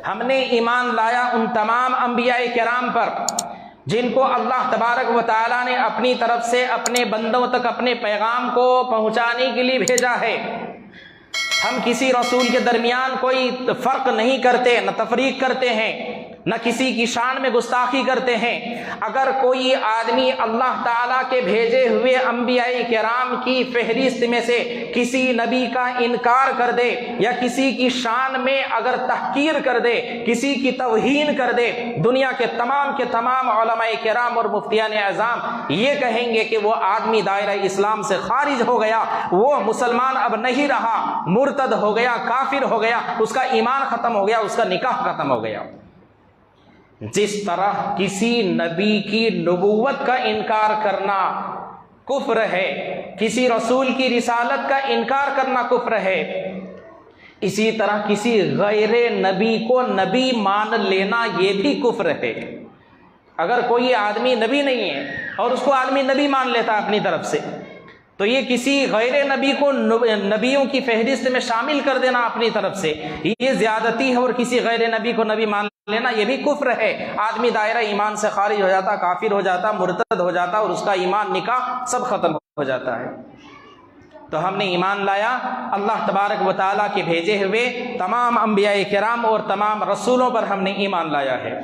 ہم نے ایمان لایا ان تمام انبیاء کرام پر جن کو اللہ تبارک و تعالیٰ نے اپنی طرف سے اپنے بندوں تک اپنے پیغام کو پہنچانے کے لیے بھیجا ہے۔ ہم کسی رسول کے درمیان کوئی فرق نہیں کرتے، نہ تفریق کرتے ہیں، نہ کسی کی شان میں گستاخی کرتے ہیں۔ اگر کوئی آدمی اللہ تعالیٰ کے بھیجے ہوئے انبیاء کرام کی فہرست میں سے کسی نبی کا انکار کر دے یا کسی کی شان میں اگر تحقیر کر دے، کسی کی توہین کر دے، دنیا کے تمام علماء کرام اور مفتیان اعظام یہ کہیں گے کہ وہ آدمی دائرہ اسلام سے خارج ہو گیا، وہ مسلمان اب نہیں رہا، مرتد ہو گیا، کافر ہو گیا، اس کا ایمان ختم ہو گیا، اس کا نکاح ختم ہو گیا۔ جس طرح کسی نبی کی نبوت کا انکار کرنا کفر ہے، کسی رسول کی رسالت کا انکار کرنا کفر ہے، اسی طرح کسی غیر نبی کو نبی مان لینا یہ بھی کفر ہے۔ اگر کوئی آدمی نبی نہیں ہے اور اس کو آدمی نبی مان لیتا ہے اپنی طرف سے، تو یہ کسی غیر نبی کو نبیوں کی فہرست میں شامل کر دینا اپنی طرف سے یہ زیادتی ہے، اور کسی غیر نبی کو نبی مان لینا یہ بھی کفر ہے۔ آدمی دائرہ ایمان سے خارج ہو جاتا، کافر ہو جاتا، مرتد ہو جاتا، اور اس کا ایمان، نکاح سب ختم ہو جاتا ہے۔ تو ہم نے ایمان لایا اللہ تبارک و تعالیٰ کے بھیجے ہوئے تمام انبیاء کرام اور تمام رسولوں پر ہم نے ایمان لایا ہے۔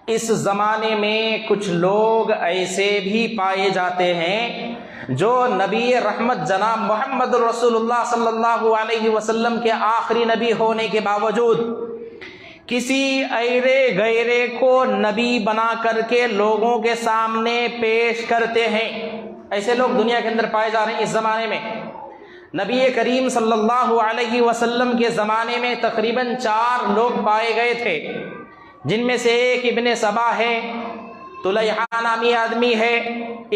اس زمانے میں کچھ لوگ ایسے بھی پائے جاتے ہیں جو نبی رحمت جناب محمد رسول اللہ صلی اللہ علیہ وسلم کے آخری نبی ہونے کے باوجود کسی ایرے غیرے کو نبی بنا کر کے لوگوں کے سامنے پیش کرتے ہیں۔ ایسے لوگ دنیا کے اندر پائے جا رہے ہیں اس زمانے میں۔ نبی کریم صلی اللہ علیہ وسلم کے زمانے میں تقریباً 4 لوگ پائے گئے تھے، جن میں سے ایک ابن سبا ہے، طلیحہ نامی آدمی ہے،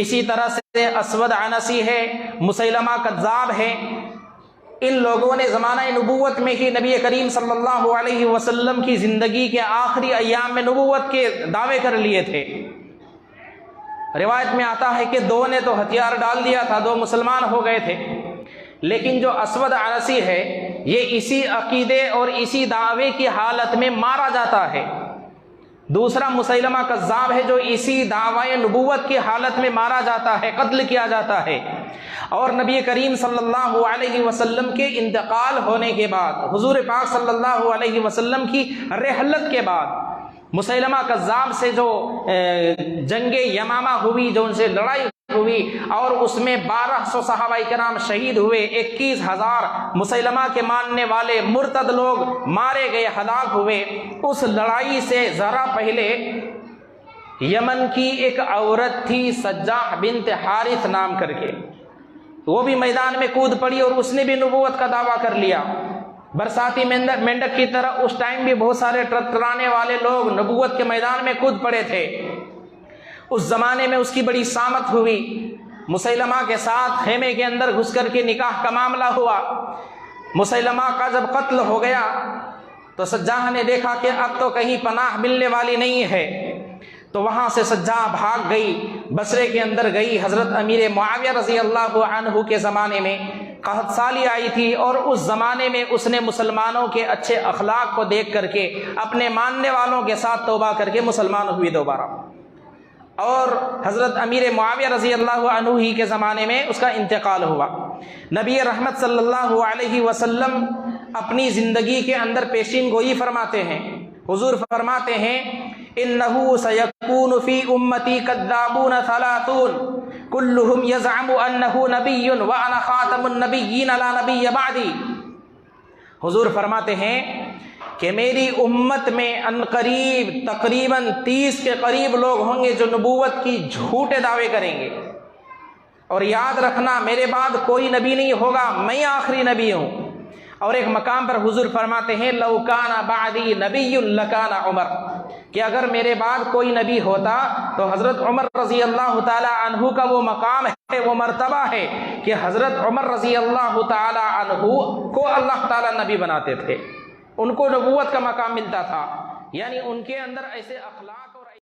اسی طرح سے اسود عنسی ہے، مسیلمہ کذاب ہے۔ ان لوگوں نے زمانہ نبوت میں ہی نبی کریم صلی اللہ علیہ وسلم کی زندگی کے آخری ایام میں نبوت کے دعوے کر لیے تھے۔ روایت میں آتا ہے کہ 2 نے تو ہتھیار ڈال دیا تھا، 2 مسلمان ہو گئے تھے، لیکن جو اسود عنسی ہے یہ اسی عقیدے اور اسی دعوے کی حالت میں مارا جاتا ہے۔ دوسرا مسیلمہ کذاب ہے جو اسی دعوی نبوت کی حالت میں مارا جاتا ہے، قتل کیا جاتا ہے۔ اور نبی کریم صلی اللہ علیہ وسلم کے انتقال ہونے کے بعد، حضور پاک صلی اللہ علیہ وسلم کی رحلت کے بعد، مسیلمہ کذاب سے جو جنگ یمامہ ہوئی، جو ان سے لڑائی ہوئی، اور اس میں 1200 صحابہ کرام شہید ہوئے، 21,000 مسیلمہ کے ماننے والے مرتد لوگ مارے گئے، ہلاک ہوئے۔ اس لڑائی سے ذرا پہلے یمن کی ایک عورت تھی سجاح بنت حارث نام کر کے، وہ بھی میدان میں کود پڑی اور اس نے بھی نبوت کا دعویٰ کر لیا۔ برساتی مینڈک کی طرح اس ٹائم بھی بہت سارے ٹرٹرانے والے لوگ نبوت کے میدان میں کود پڑے تھے۔ اس زمانے میں اس کی بڑی سامت ہوئی، مسیلمہ کے ساتھ خیمے کے اندر گھس کر کے نکاح کا معاملہ ہوا۔ مسیلمہ کا جب قتل ہو گیا تو سجاح نے دیکھا کہ اب تو کہیں پناہ ملنے والی نہیں ہے، تو وہاں سے سجاح بھاگ گئی، بصرے کے اندر گئی۔ حضرت امیر معاویہ رضی اللہ عنہ کے زمانے میں قحط سالی آئی تھی، اور اس زمانے میں اس نے مسلمانوں کے اچھے اخلاق کو دیکھ کر کے اپنے ماننے والوں کے ساتھ توبہ کر کے مسلمان ہوئی دوبارہ۔ اور حضرت امیر معاویہ رضی اللہ عنہ ہی کے زمانے میں اس کا انتقال ہوا۔ نبی رحمت صلی اللہ علیہ وسلم اپنی زندگی کے اندر پیشین گوئی فرماتے ہیں۔ حضور فرماتے ہیں انہو سیکون فی امتی کذابون ثلاثون کلہم یزعم انہو نبی وانا خاتم النبیین لا نبی بعدی۔ حضور فرماتے ہیں کہ میری امت میں انقریب تقریباً 30 کے قریب لوگ ہوں گے جو نبوت کی جھوٹے دعوے کریں گے، اور یاد رکھنا میرے بعد کوئی نبی نہیں ہوگا، میں آخری نبی ہوں۔ اور ایک مقام پر حضور فرماتے ہیں لو کان بعدی نبی لکان عمر، کہ اگر میرے بعد کوئی نبی ہوتا تو حضرت عمر رضی اللہ تعالی عنہ کا وہ مقام ہے، وہ مرتبہ ہے کہ حضرت عمر رضی اللہ تعالی عنہ کو اللہ تعالی نبی بناتے تھے، ان کو نبوت کا مقام ملتا تھا، یعنی ان کے اندر ایسے اخلاق